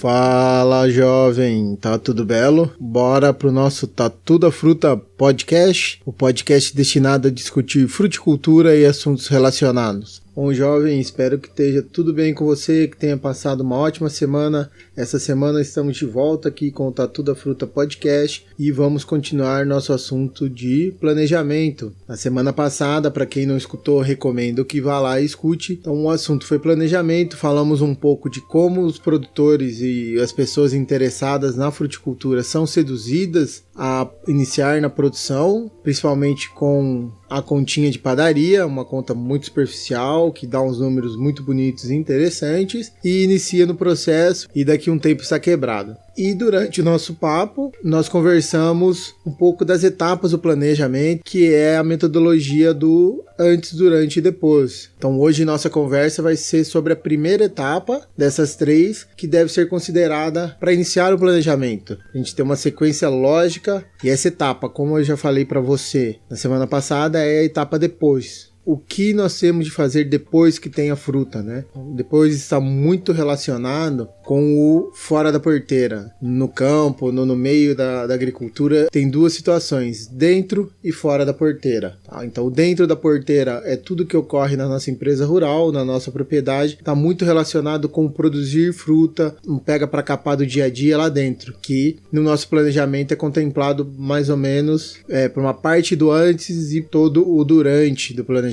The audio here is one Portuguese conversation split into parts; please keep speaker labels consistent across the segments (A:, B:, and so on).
A: Fala, jovem, tá tudo belo? Bora pro nosso Tatu da Fruta podcast, o podcast destinado a discutir fruticultura e assuntos relacionados. Bom, jovem, espero que esteja tudo bem com você, que tenha passado uma ótima semana. Essa semana estamos de volta aqui com o Tatu da Fruta podcast e vamos continuar nosso assunto de planejamento. Na semana passada, para quem não escutou, recomendo que vá lá e escute. Então, o assunto foi planejamento, falamos um pouco de como os produtores e as pessoas interessadas na fruticultura são seduzidas a iniciar na produção, principalmente com a continha de padaria, uma conta muito superficial, que dá uns números muito bonitos e interessantes, e inicia no processo e daqui a um tempo está quebrado. E durante o nosso papo, nós conversamos um pouco das etapas do planejamento, que é a metodologia do antes, durante e depois. Então hoje nossa conversa vai ser sobre a primeira etapa dessas três, que deve ser considerada para iniciar o planejamento. A gente tem uma sequência lógica, e essa etapa, como eu já falei para você na semana passada, é a etapa depois. O que nós temos de fazer depois que tem a fruta, né? Depois está muito relacionado com o fora da porteira. No campo, no meio da agricultura, tem duas situações, dentro e fora da porteira. Tá? Então, dentro da porteira é tudo que ocorre na nossa empresa rural, na nossa propriedade, está muito relacionado com produzir fruta, um pega para capar do dia a dia lá dentro, que no nosso planejamento é contemplado mais ou menos por uma parte do antes e todo o durante do planejamento.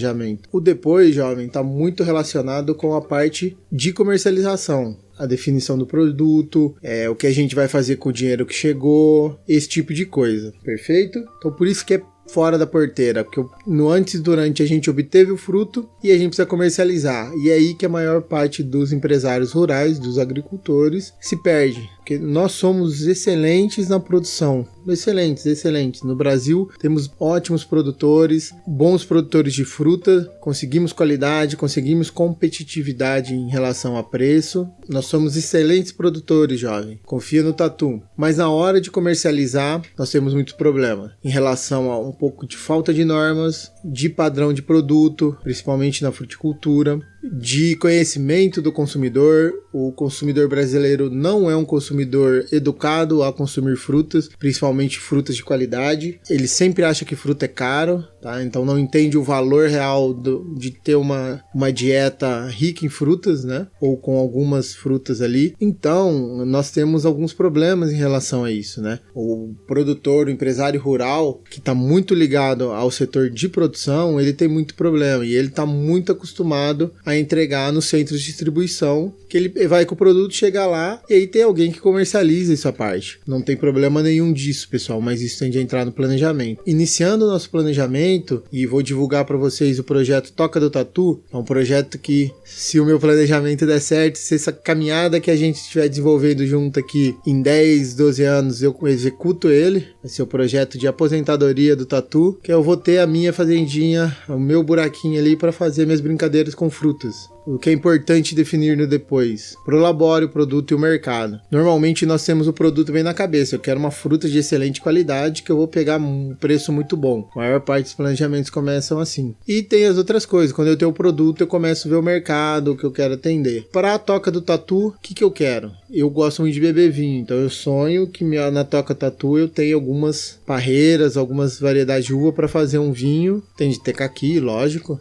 A: O depois, jovem, está muito relacionado com a parte de comercialização. A definição do produto, o que a gente vai fazer com o dinheiro que chegou, esse tipo de coisa. Perfeito? Então por isso que é fora da porteira, porque no antes e durante a gente obteve o fruto e a gente precisa comercializar. E é aí que a maior parte dos empresários rurais, dos agricultores, se perde. Porque nós somos excelentes na produção. Excelentes. No Brasil temos ótimos produtores, bons produtores de fruta, conseguimos qualidade, conseguimos competitividade em relação a preço. Nós somos excelentes produtores, jovem. Confia no Tatu. Mas na hora de comercializar, nós temos muitos problemas em relação a um pouco de falta de normas, de padrão de produto, principalmente na fruticultura, de conhecimento do consumidor. O consumidor brasileiro não é um consumidor educado a consumir frutas, principalmente frutas de qualidade. Ele sempre acha que fruta é caro, tá? Então não entende o valor real de ter uma dieta rica em frutas, né? Ou com algumas frutas ali. Então nós temos alguns problemas em relação a isso, né? O produtor, o empresário rural, que está muito ligado ao setor de produção, ele tem muito problema e ele está muito acostumado a entregar nos centros de distribuição, que ele vai com o produto, chega lá e aí tem alguém que comercializa essa parte. Não tem problema nenhum disso, pessoal, mas isso tem de entrar no planejamento. Iniciando o nosso planejamento, e vou divulgar para vocês o projeto Toca do Tatu, é um projeto que, se o meu planejamento der certo, se essa caminhada que a gente estiver desenvolvendo junto aqui em 10, 12 anos, eu executo ele. Vai ser o projeto de aposentadoria do Tatu, que eu vou ter a minha fazendinha, o meu buraquinho ali para fazer minhas brincadeiras com frutas. O que é importante definir no depois: prolabore o produto e o mercado. Normalmente nós temos o produto bem na cabeça. Eu quero uma fruta de excelente qualidade que eu vou pegar um preço muito bom. A maior parte dos planejamentos começam assim. E tem as outras coisas. Quando eu tenho o produto, eu começo a ver o mercado, o que eu quero atender. Para a Toca do Tatu, o que eu quero? Eu gosto muito de beber vinho, então eu sonho que na Toca Tatu eu tenho algumas parreiras, algumas variedades de uva para fazer um vinho. Tem de ter caqui, lógico.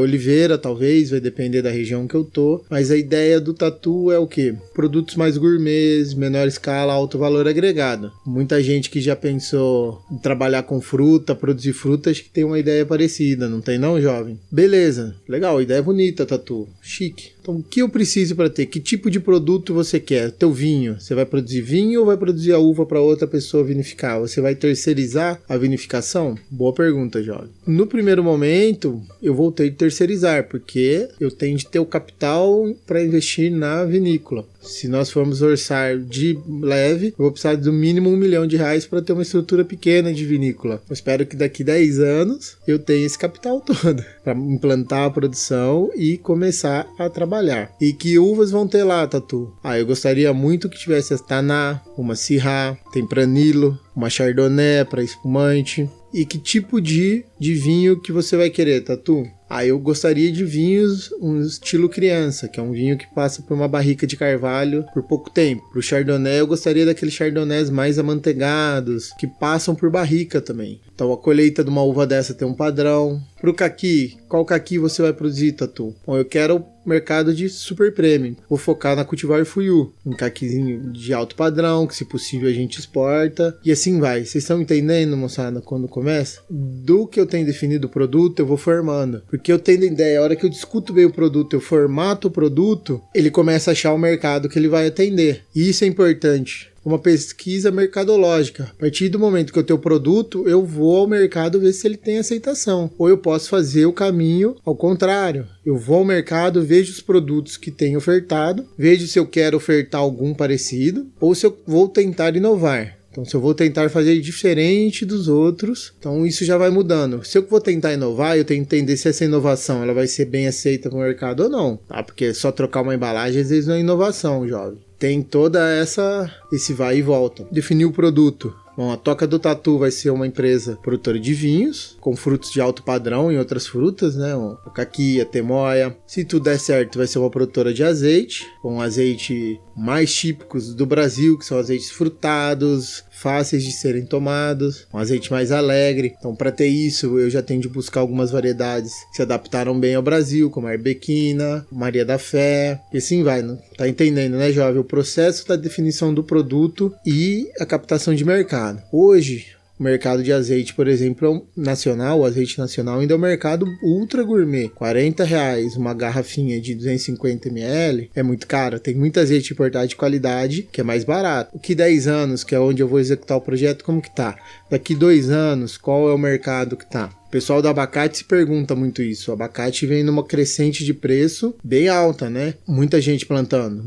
A: Oliveira, talvez, vai depender da região que eu tô. Mas a ideia do Tatu é o quê? Produtos mais gourmets, menor escala, alto valor agregado. Muita gente que já pensou em trabalhar com fruta, produzir fruta, acho que tem uma ideia parecida, não tem não, jovem? Beleza, legal, ideia bonita, Tatu, chique. Então, o que eu preciso para ter? Que tipo de produto você quer? Teu vinho. Você vai produzir vinho ou vai produzir a uva para outra pessoa vinificar? Você vai terceirizar a vinificação? Boa pergunta, jovem. No primeiro momento, eu voltei a terceirizar, porque eu tenho de ter o capital para investir na vinícola. Se nós formos orçar de leve, eu vou precisar do mínimo R$1 milhão para ter uma estrutura pequena de vinícola. Eu espero que daqui 10 anos eu tenha esse capital todo para implantar a produção e começar a trabalhar. E que uvas vão ter lá, Tatu? Eu gostaria muito que tivesse a Taná, uma Syrah, Tempranillo, uma Chardonnay para espumante. E que tipo de vinho que você vai querer, Tatu? Aí eu gostaria de vinhos um estilo criança, que é um vinho que passa por uma barrica de carvalho por pouco tempo. Pro Chardonnay eu gostaria daqueles Chardonnays mais amanteigados, que passam por barrica também. Então a colheita de uma uva dessa tem um padrão. Pro caqui, qual caqui você vai produzir, Tatu? Bom, eu quero mercado de super premium. Vou focar na Cultivar Fuyu, um caquizinho de alto padrão, que se possível a gente exporta. E assim vai. Vocês estão entendendo, moçada, quando começa? Do que eu tenho definido o produto, eu vou formando. Porque eu tenho ideia, a hora que eu discuto bem o produto, eu formato o produto, ele começa a achar o mercado que ele vai atender. E isso é importante. Uma pesquisa mercadológica. A partir do momento que eu tenho o produto, eu vou ao mercado ver se ele tem aceitação. Ou eu posso fazer o caminho ao contrário. Eu vou ao mercado, vejo os produtos que tem ofertado, vejo se eu quero ofertar algum parecido, ou se eu vou tentar inovar. Então, se eu vou tentar fazer diferente dos outros, então isso já vai mudando. Se eu vou tentar inovar, eu tenho que entender se essa inovação ela vai ser bem aceita no mercado ou não, tá? Porque só trocar uma embalagem às vezes não é inovação, jovem. Tem toda esse vai e volta. Definir o produto. Bom, a Toca do Tatu vai ser uma empresa produtora de vinhos, com frutos de alto padrão e outras frutas, né? O caqui, a temoia. Se tudo der certo, vai ser uma produtora de azeite, com azeite mais típicos do Brasil, que são azeites frutados, fáceis de serem tomados, um azeite mais alegre. Então, para ter isso, eu já tenho de buscar algumas variedades que se adaptaram bem ao Brasil, como a Arbequina, Maria da Fé, e assim vai. Né? Tá entendendo, né, jovem? O processo da definição do produto e a captação de mercado. Hoje, o mercado de azeite, por exemplo, nacional, o azeite nacional ainda é um mercado ultra gourmet. R$40, uma garrafinha de 250 ml, é muito caro. Tem muito azeite importado de qualidade, que é mais barato. O que 10 anos, que é onde eu vou executar o projeto, como que tá? Daqui 2 anos, qual é o mercado que tá? O pessoal do abacate se pergunta muito isso. O abacate vem numa crescente de preço bem alta, né? Muita gente plantando.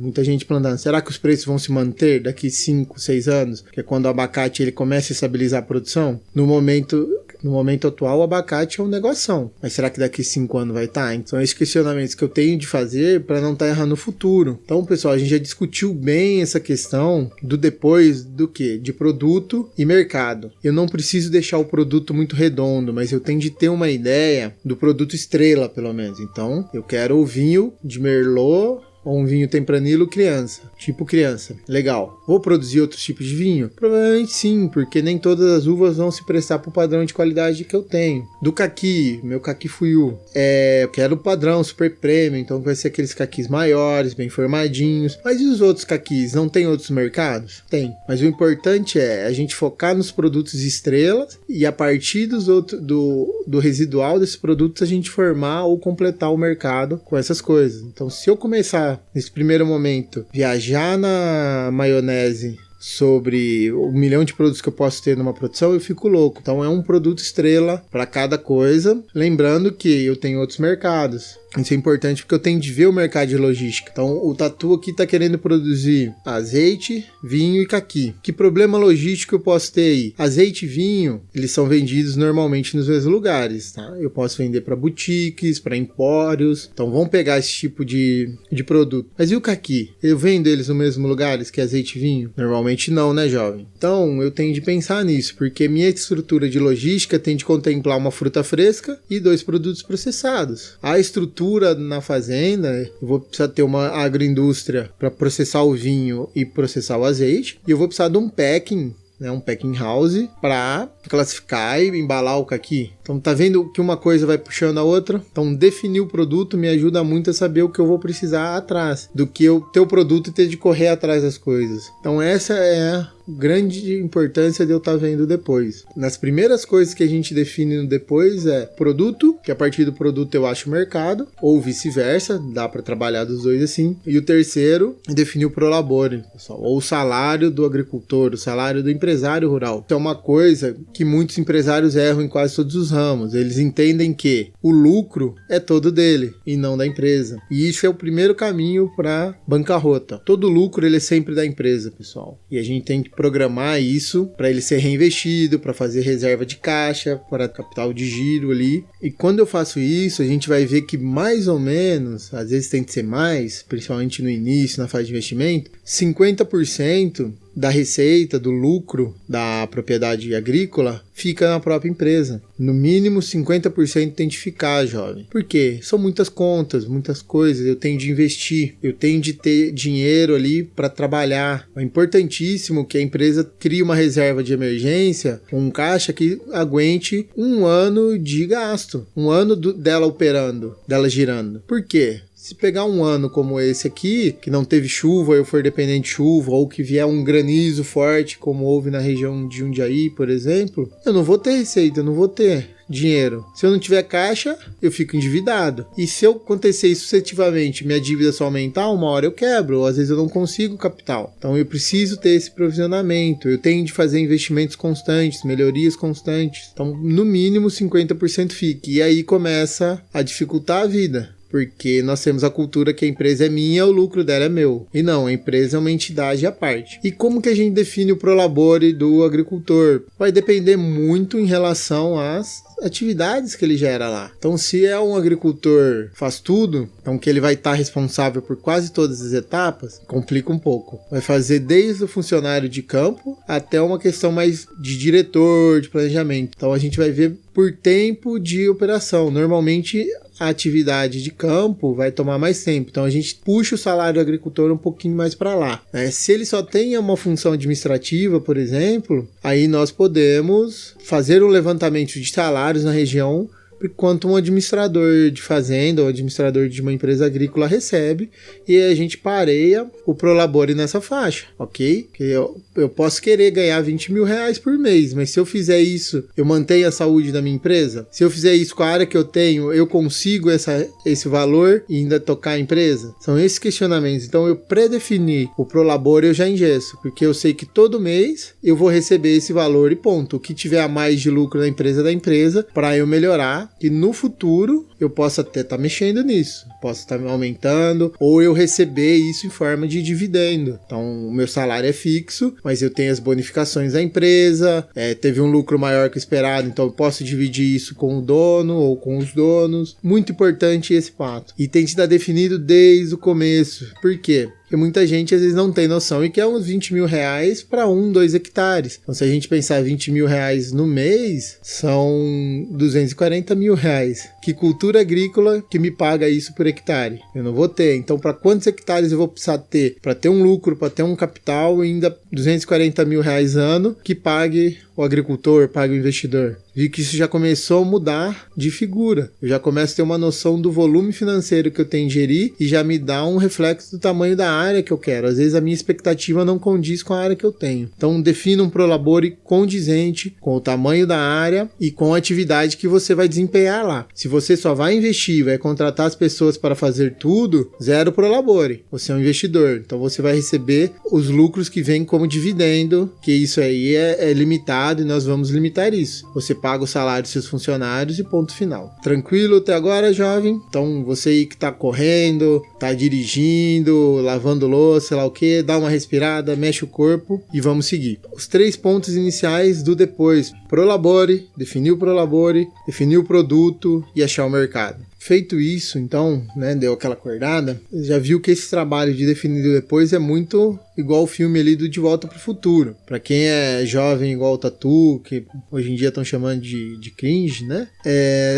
A: Será que os preços vão se manter daqui 5, 6 anos? Que é quando o abacate ele começa a estabilizar a produção? No momento atual, o abacate é um negoção. Mas será que daqui 5 anos vai estar? Então, esses questionamentos que eu tenho de fazer para não estar errando no futuro. Então, pessoal, a gente já discutiu bem essa questão do depois do quê? De produto e mercado. Eu não preciso deixar o produto muito redondo, mas eu tenho de ter uma ideia do produto estrela, pelo menos. Então, eu quero o vinho de Merlot ou um vinho tempranilo criança, tipo criança. Legal. Vou produzir outros tipos de vinho? Provavelmente sim, porque nem todas as uvas vão se prestar para o padrão de qualidade que eu tenho. Do caqui, meu caqui fuyu, eu quero o padrão super premium, então vai ser aqueles caquis maiores, bem formadinhos. Mas e os outros caquis? Não tem outros mercados? Tem. Mas o importante é a gente focar nos produtos estrelas e a partir do residual desses produtos a gente formar ou completar o mercado com essas coisas. Então, se eu começar nesse primeiro momento, viajar na maionese sobre o milhão de produtos que eu posso ter numa produção, eu fico louco. Então é um produto estrela para cada coisa, lembrando que eu tenho outros mercados. Isso é importante porque eu tenho de ver o mercado de logística. Então o Tatu aqui está querendo produzir azeite, vinho e caqui. Que problema logístico eu posso ter aí? Azeite e vinho, eles são vendidos normalmente nos mesmos lugares, tá? Eu posso vender para boutiques, para empórios. Então vamos pegar esse tipo de produto. Mas e o caqui? Eu vendo eles nos mesmos lugares que azeite e vinho? Normalmente não, né, jovem? Então eu tenho de pensar nisso, porque minha estrutura de logística tem de contemplar uma fruta fresca e 2 produtos processados. A estrutura na fazenda, eu vou precisar ter uma agroindústria para processar o vinho e processar o azeite, e eu vou precisar de um packing, né, um packing house para classificar e embalar o caqui. Então tá vendo que uma coisa vai puxando a outra? Então definir o produto me ajuda muito a saber o que eu vou precisar atrás, do que eu ter o produto e ter de correr atrás das coisas. Então essa é a grande importância de eu estar vendo depois. Nas primeiras coisas que a gente define no depois é produto, que a partir do produto eu acho o mercado, ou vice-versa, dá para trabalhar dos dois assim. E o terceiro é definir o prolabore, pessoal, ou o salário do agricultor, o salário do empresário rural. Então é uma coisa que muitos empresários erram em quase todos os ramos. Eles entendem que o lucro é todo dele e não da empresa. E isso é o primeiro caminho para bancarrota. Todo lucro ele é sempre da empresa, pessoal. E a gente tem que programar isso para ele ser reinvestido, para fazer reserva de caixa, para capital de giro ali. E quando eu faço isso, a gente vai ver que mais ou menos, às vezes tem que ser mais, principalmente no início, na fase de investimento, 50% da receita, do lucro da propriedade agrícola fica na própria empresa. No mínimo 50% tem de ficar, jovem. Por quê? São muitas contas, muitas coisas. Eu tenho de investir, eu tenho de ter dinheiro ali para trabalhar. É importantíssimo que a empresa crie uma reserva de emergência, um caixa que aguente um ano de gasto, um ano dela operando, dela girando. Por quê? Se pegar um ano como esse aqui, que não teve chuva, eu for dependente de chuva, ou que vier um granizo forte, como houve na região de Jundiaí, por exemplo, eu não vou ter receita, eu não vou ter dinheiro. Se eu não tiver caixa, eu fico endividado. E se acontecer isso sucessivamente, minha dívida só aumentar, uma hora eu quebro, ou às vezes eu não consigo capital. Então eu preciso ter esse provisionamento, eu tenho de fazer investimentos constantes, melhorias constantes. Então, no mínimo 50% fique. E aí começa a dificultar a vida. Porque nós temos a cultura que a empresa é minha, o lucro dela é meu. E não, a empresa é uma entidade à parte. E como que a gente define o prolabore do agricultor? Vai depender muito em relação às atividades que ele gera lá. Então, se é um agricultor faz tudo, então que ele vai estar responsável por quase todas as etapas, complica um pouco. Vai fazer desde o funcionário de campo até uma questão mais de diretor, de planejamento. Então, a gente vai ver por tempo de operação. Normalmente, a atividade de campo vai tomar mais tempo. Então, a gente puxa o salário do agricultor um pouquinho mais para lá. Se ele só tem uma função administrativa, por exemplo, aí nós podemos fazer um levantamento de salários na região quanto um administrador de fazenda ou administrador de uma empresa agrícola recebe, e a gente pareia o prolabore nessa faixa, ok? Que eu posso querer ganhar 20 mil reais por mês, mas se eu fizer isso, eu mantenho a saúde da minha empresa? Se eu fizer isso com a área que eu tenho, eu consigo esse valor e ainda tocar a empresa? São esses questionamentos. Então eu predefini o prolabore, eu já engesso, porque eu sei que todo mês eu vou receber esse valor e ponto. O que tiver a mais de lucro da empresa, para eu melhorar, que no futuro eu possa até estar mexendo nisso, possa estar aumentando, ou eu receber isso em forma de dividendo. Então o meu salário é fixo, mas eu tenho as bonificações da empresa, teve um lucro maior que o esperado, então eu posso dividir isso com o dono ou com os donos. Muito importante esse fato. E tem que estar definido desde o começo. Por quê? Porque muita gente às vezes não tem noção e quer uns 20 mil reais para 2 hectares. Então, se a gente pensar 20 mil reais no mês, são 240 mil reais. Que cultura agrícola que me paga isso por hectare? Eu não vou ter. Então, para quantos hectares eu vou precisar ter? Para ter um lucro, para ter um capital, e ainda 240 mil reais ano que pague o agricultor, pague o investidor. Vi que isso já começou a mudar de figura. Eu já começo a ter uma noção do volume financeiro que eu tenho de gerir e já me dá um reflexo do tamanho da área que eu quero. Às vezes a minha expectativa não condiz com a área que eu tenho. Então defina um prolabore condizente com o tamanho da área e com a atividade que você vai desempenhar lá. Se você só vai investir, vai contratar as pessoas para fazer tudo, zero prolabore. Você é um investidor, então você vai receber os lucros que vêm como dividendo, que isso aí é limitado e nós vamos limitar isso. Você paga o salário dos seus funcionários e ponto final. Tranquilo até agora, jovem? Então você aí que tá correndo, tá dirigindo, lavando louça, sei lá o que, dá uma respirada, mexe o corpo e vamos seguir. Os 3 pontos iniciais do depois: prolabore, definir o prolabore, definir o produto e achar o mercado. Feito isso, então, deu aquela acordada, já viu que esse trabalho de definir depois é muito igual o filme ali do De Volta para o Futuro. Para quem é jovem igual o Tatu, que hoje em dia estão chamando de cringe,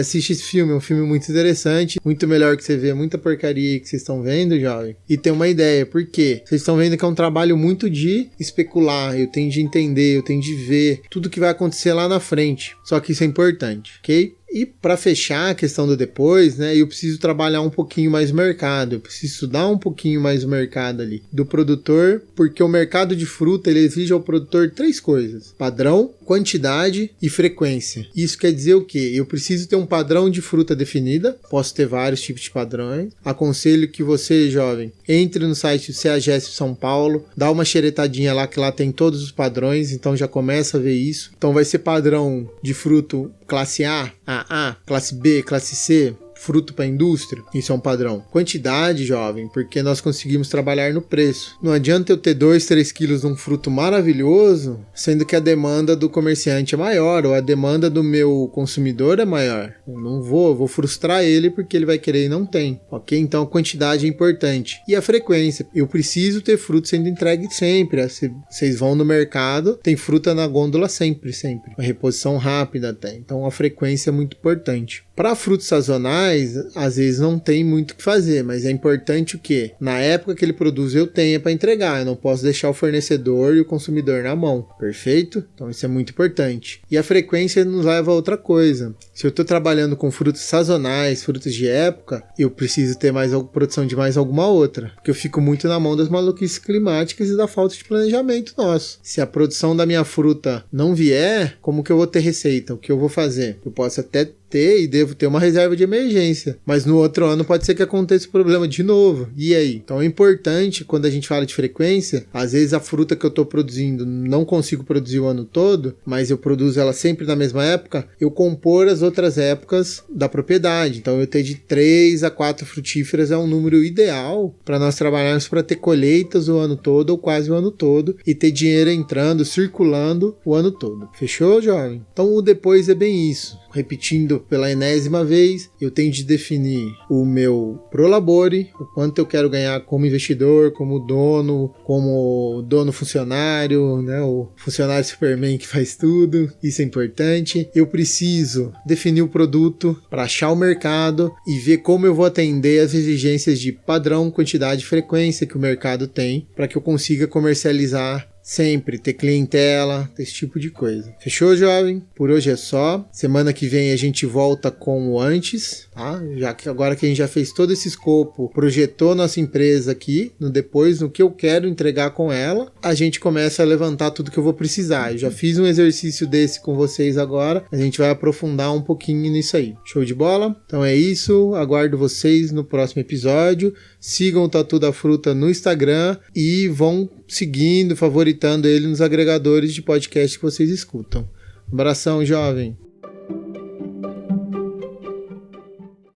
A: assiste esse filme, é um filme muito interessante, muito melhor que você vê muita porcaria que vocês estão vendo, jovem. E tem uma ideia, por quê? Vocês estão vendo que é um trabalho muito de especular, eu tenho de entender, eu tenho de ver tudo que vai acontecer lá na frente. Só que isso é importante, ok? E para fechar a questão do depois, eu preciso trabalhar um pouquinho mais o mercado, eu preciso estudar um pouquinho mais o mercado ali, do produtor, porque o mercado de fruta ele exige ao produtor 3 coisas: padrão, quantidade e frequência. Isso quer dizer o quê? Eu preciso ter um padrão de fruta definida, posso ter vários tipos de padrões. Aconselho que você, jovem, entre no site do CEAGESP São Paulo, dá uma xeretadinha lá que lá tem todos os padrões, então já começa a ver isso. Então vai ser padrão de fruto classe A, AA, classe B, classe C, fruto para a indústria? Isso é um padrão. Quantidade, jovem, porque nós conseguimos trabalhar no preço. Não adianta eu ter 2, 3 quilos de um fruto maravilhoso, sendo que a demanda do comerciante é maior, ou a demanda do meu consumidor é maior. Eu não vou frustrar ele porque ele vai querer e não tem. Ok? Então a quantidade é importante. E a frequência. Eu preciso ter fruto sendo entregue sempre. Vocês vão no mercado, tem fruta na gôndola sempre. Uma reposição rápida até. Então a frequência é muito importante. Para frutos sazonais, às vezes não tem muito o que fazer, mas é importante o quê? Na época que ele produz, eu tenha para entregar. Eu não posso deixar o fornecedor e o consumidor na mão. Perfeito? Então isso é muito importante. E a frequência nos leva a outra coisa. Se eu estou trabalhando com frutos sazonais, frutos de época, eu preciso ter mais produção de mais alguma outra. Porque eu fico muito na mão das maluquices climáticas e da falta de planejamento nosso. Se a produção da minha fruta não vier, como que eu vou ter receita? O que eu vou fazer? Eu posso até ter e devo ter uma reserva de emergência, mas no outro ano pode ser que aconteça o problema de novo. E aí? Então é importante, quando a gente fala de frequência, às vezes a fruta que eu estou produzindo não consigo produzir o ano todo, mas eu produzo ela sempre na mesma época, eu compor as outras épocas da propriedade. Então eu ter de 3 a 4 frutíferas é um número ideal para nós trabalharmos para ter colheitas o ano todo ou quase o ano todo e ter dinheiro entrando, circulando o ano todo. Fechou, jovem? Então o depois é bem isso. Repetindo pela enésima vez, eu tenho de definir o meu prolabore, o quanto eu quero ganhar como investidor, como dono funcionário, né? O funcionário Superman que faz tudo, isso é importante. Eu preciso definir o produto para achar o mercado e ver como eu vou atender as exigências de padrão, quantidade e frequência que o mercado tem para que eu consiga comercializar sempre, ter clientela, esse tipo de coisa. Fechou, jovem? Por hoje é só. Semana que vem a gente volta com o antes, tá? Já que agora que a gente já fez todo esse escopo, projetou nossa empresa aqui, no depois, no que eu quero entregar com ela, a gente começa a levantar tudo que eu vou precisar. Eu já fiz um exercício desse com vocês agora, a gente vai aprofundar um pouquinho nisso aí. Show de bola? Então é isso, aguardo vocês no próximo episódio. Sigam o Tatu da Fruta no Instagram e vão seguindo, favoritando ele nos agregadores de podcast que vocês escutam. Um abração, jovem!